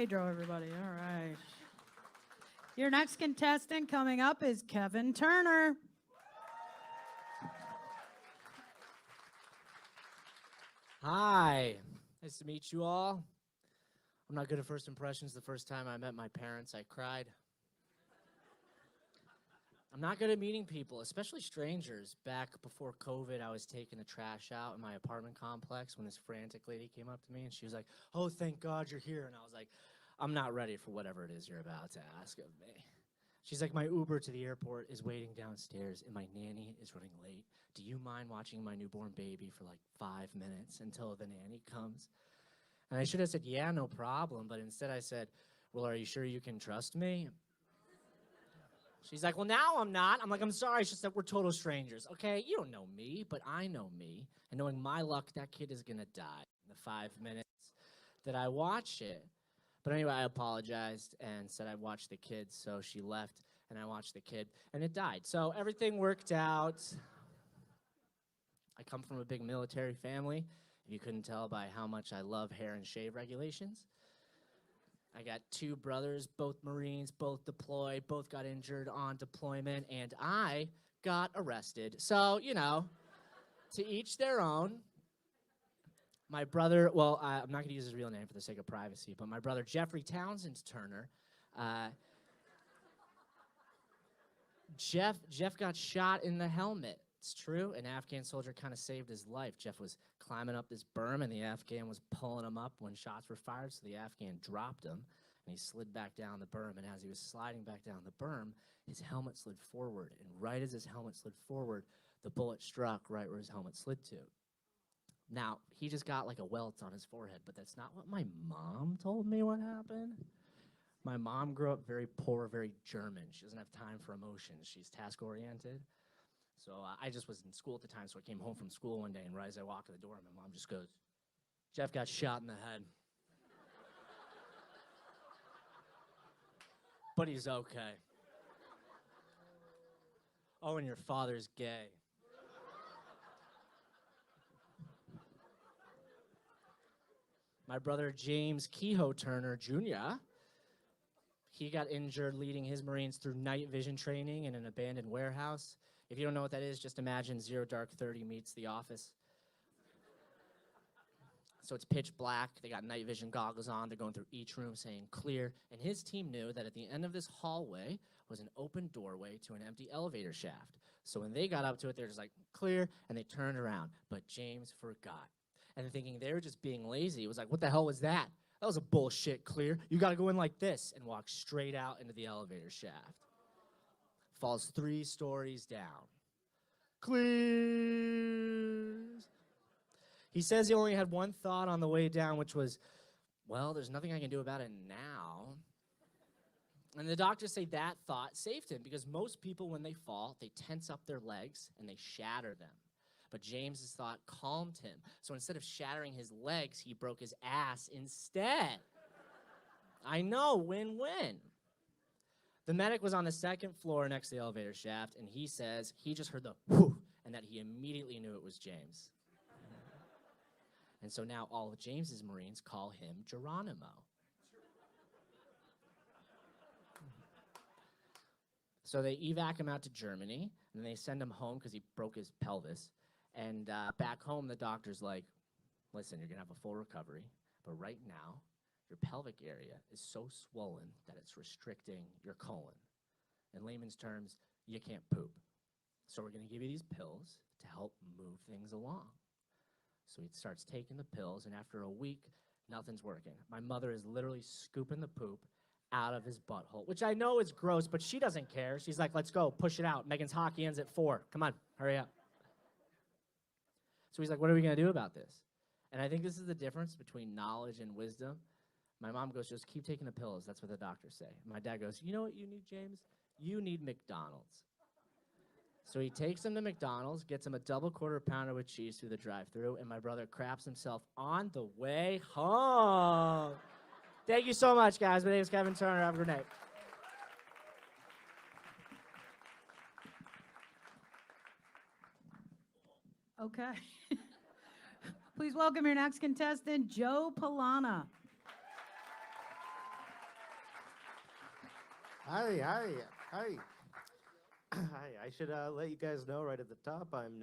Pedro, everybody. All right. Your next contestant coming up is Kevin Turner. Hi, nice to meet you all. I'm not good at first impressions. The first time I met my parents, I cried. I'm not good at meeting people, especially strangers. Back before COVID, I was taking the trash out in my apartment complex when this frantic lady came up to me and she was like, "Oh, thank God you're here." And I was like, "I'm not ready for whatever it is you're about to ask of me." She's like, "My Uber to the airport is waiting downstairs and my nanny is running late. Do you mind watching my newborn baby for like 5 minutes until the nanny comes?" And I should have said, "Yeah, no problem." But instead I said, "Well, are you sure you can trust me?" She's like, "Well, now I'm not." I'm like, "I'm sorry." She said, "We're total strangers, okay? You don't know me, but I know me. And knowing my luck, that kid is going to die in the 5 minutes that I watch it." But anyway, I apologized and said I'd watch the kid. So she left, and I watched the kid, and it died. So everything worked out. I come from a big military family, if you couldn't tell by how much I love hair and shave regulations. I got two brothers, both Marines, both deployed, both got injured on deployment, and I got arrested. So, you know, to each their own. My brother, well, I'm not going to use his real name for the sake of privacy, but my brother Jeffrey Townsend Turner, Jeff got shot in the helmet. It's true. An Afghan soldier kind of saved his life. Jeff was climbing up this berm, and the Afghan was pulling him up when shots were fired, so the Afghan dropped him, and he slid back down the berm, and as he was sliding back down the berm, his helmet slid forward, and right as his helmet slid forward, the bullet struck right where his helmet slid to. Now, he just got like a welt on his forehead, but that's not what my mom told me what happened. My mom grew up very poor, very German. She doesn't have time for emotions. She's task-oriented. So I just was in school at the time, so I came home from school one day, and right as I walked to the door, my mom just goes, "Jeff got shot in the head. But he's okay. Oh, and your father's gay." My brother James Kehoe Turner Jr., he got injured leading his Marines through night vision training in an abandoned warehouse. If you don't know what that is, just imagine Zero Dark 30 meets The Office. So it's pitch black. They got night vision goggles on. They're going through each room saying clear. And his team knew that at the end of this hallway was an open doorway to an empty elevator shaft. So when they got up to it, they're just like, clear, and they turned around. But James forgot. And thinking they were just being lazy, it was like, what the hell was that? That was a bullshit clear. You got to go in like this, and walk straight out into the elevator shaft. Falls 3 stories down. Clears. He says he only had one thought on the way down, which was, well, there's nothing I can do about it now. And the doctors say that thought saved him because most people, when they fall, they tense up their legs and they shatter them. But James's thought calmed him. So instead of shattering his legs, he broke his ass instead. I know, win-win. The medic was on the 2nd floor next to the elevator shaft, and he says he just heard the whew, and that he immediately knew it was James. And so now all of James's Marines call him Geronimo. So they evac him out to Germany, and they send him home because he broke his pelvis. And back home, the doctor's like, "Listen, you're going to have a full recovery, but right now, your pelvic area is so swollen that it's restricting your colon. In layman's terms, you can't poop. So we're going to give you these pills to help move things along." So he starts taking the pills, and after a week, nothing's working. My mother is literally scooping the poop out of his butthole, which I know is gross, but she doesn't care. She's like, "Let's go, push it out. Megan's hockey ends at 4. Come on, hurry up." So he's like, "What are we going to do about this?" And I think this is the difference between knowledge and wisdom. My mom goes, "Just keep taking the pills. That's what the doctors say." My dad goes, "You know what you need, James? You need McDonald's." So he takes him to McDonald's, gets him a double quarter pounder with cheese through the drive-thru, and my brother craps himself on the way home. Thank you so much, guys. My name is Kevin Turner. Have a good night. Okay. Please welcome your next contestant, Joe Polana. Hi. Hi. I should let you guys know right at the top. I'm